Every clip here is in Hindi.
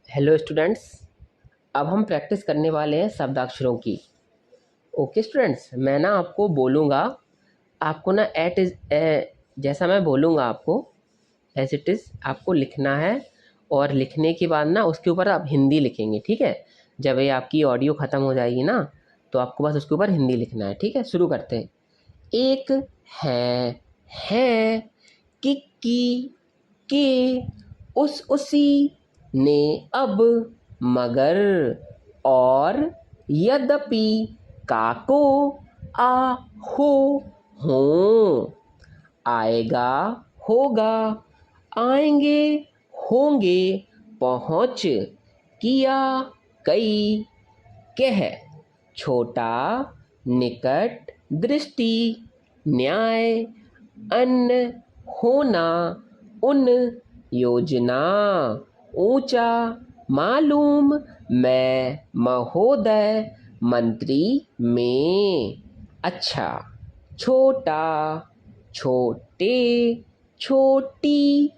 हेलो स्टूडेंट्स, अब हम प्रैक्टिस करने वाले हैं शब्दाक्षरों की। ओके स्टूडेंट्स, मैं ना आपको बोलूँगा, आपको ना एट इज जैसा मैं बोलूँगा आपको एज इट इज़ आपको लिखना है। और लिखने के बाद ना उसके ऊपर आप हिंदी लिखेंगे, ठीक है। जब ये आपकी ऑडियो ख़त्म हो जाएगी ना, तो आपको बस उसके ऊपर हिंदी लिखना है, ठीक है। शुरू करते हैं। एक है किक्की के उस उसी ने अब मगर और यद्यपि काको आ हो हों आएगा होगा आएंगे होंगे पहुँच किया कई कह छोटा निकट दृष्टि न्याय अन्न होना उन योजना ऊंचा मालूम मैं महोदय मंत्री में अच्छा छोटा छोटे छोटी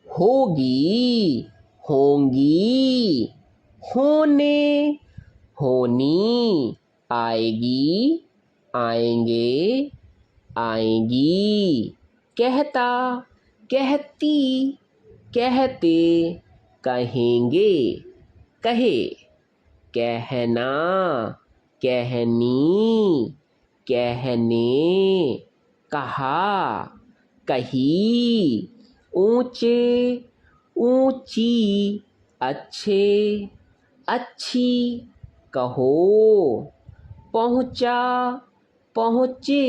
होगी होंगी होने होनी आएगी आएंगे आएंगी कहता कहती कहते कहेंगे कहे कहना कहनी कहने कहा कही ऊंचे ऊंची अच्छे अच्छी कहो पहुँचा पहुँचे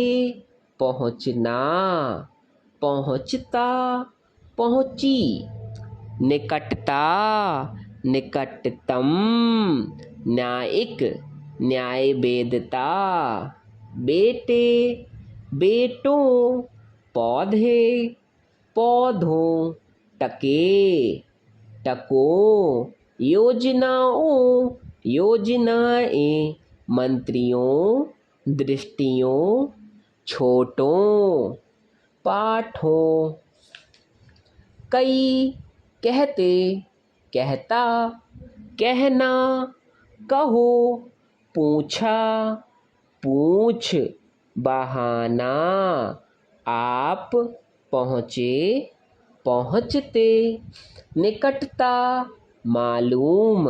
पहुँचना पहुँचता पहुँची निकटता निकटतम न्यायिक न्यायवेदता बेटे बेटों पौधे पौधों टके टकों योजनाओं योजनाएं मंत्रियों दृष्टियों छोटों पाठों कई कहते कहता कहना कहो पूछा पूछ बहाना आप पहुँचे पहुँचते निकटता मालूम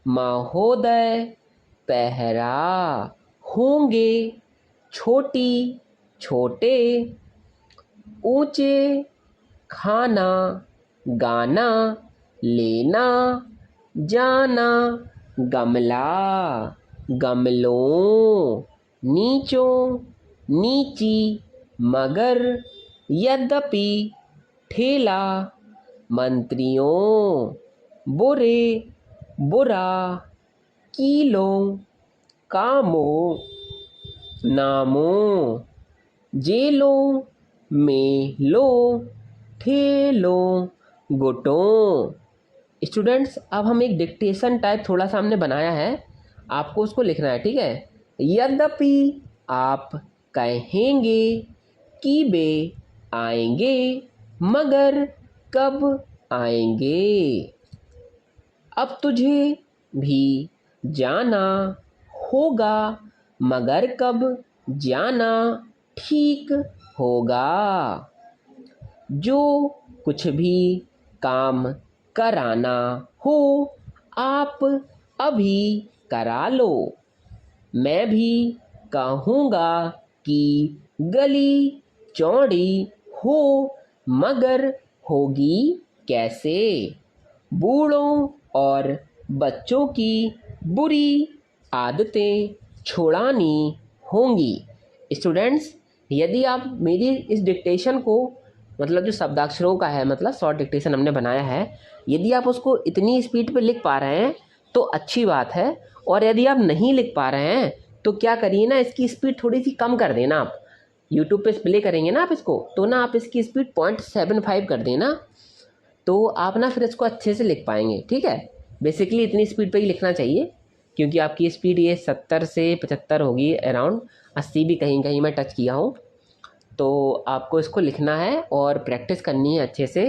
महोदय पहरा होंगे छोटी छोटे ऊंचे खाना गाना लेना जाना गमला गमलों नीचों नीची मगर यद्यपि ठेला मंत्रियों बुरे बुरा कीलों कामों नामों जेलों मेलों ठेलों गुटों। स्टूडेंट्स, अब हम एक डिक्टेशन टाइप थोड़ा सा हमने बनाया है, आपको उसको लिखना है, ठीक है। यद्यपि आप कहेंगे कि वे आएंगे मगर कब आएंगे। अब तुझे भी जाना होगा मगर कब जाना ठीक होगा। जो कुछ भी काम कराना हो आप अभी करा लो। मैं भी कहूँगा कि गली चौड़ी हो मगर होगी कैसे। बूढ़ों और बच्चों की बुरी आदतें छुड़ानी होंगी। स्टूडेंट्स, यदि आप मेरी इस डिक्टेशन को, मतलब जो शब्दाक्षरों का है, मतलब शॉर्ट डिक्टेशन हमने बनाया है, यदि आप उसको इतनी स्पीड पे लिख पा रहे हैं तो अच्छी बात है। और यदि आप नहीं लिख पा रहे हैं तो क्या करिए ना, इसकी स्पीड थोड़ी सी कम कर देना। आप यूट्यूब पे प्ले करेंगे ना आप इसको, तो ना आप इसकी स्पीड 0.75 कर देना, तो आप ना फिर इसको अच्छे से लिख पाएंगे, ठीक है। बेसिकली इतनी स्पीड पे ही लिखना चाहिए, क्योंकि आपकी स्पीड ये 70 से 75 होगी अराउंड, 80 भी कहीं कहीं मैं टच किया हूँ। तो आपको इसको लिखना है और प्रैक्टिस करनी है अच्छे से।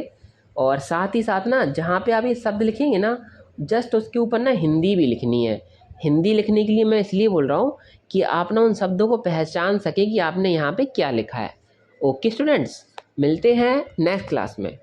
और साथ ही साथ ना जहाँ पे आप ये शब्द लिखेंगे ना जस्ट उसके ऊपर ना हिंदी भी लिखनी है। हिंदी लिखने के लिए मैं इसलिए बोल रहा हूँ कि आप ना उन शब्दों को पहचान सके कि आपने यहाँ पे क्या लिखा है। ओके स्टूडेंट्स, मिलते हैं नेक्स्ट क्लास में।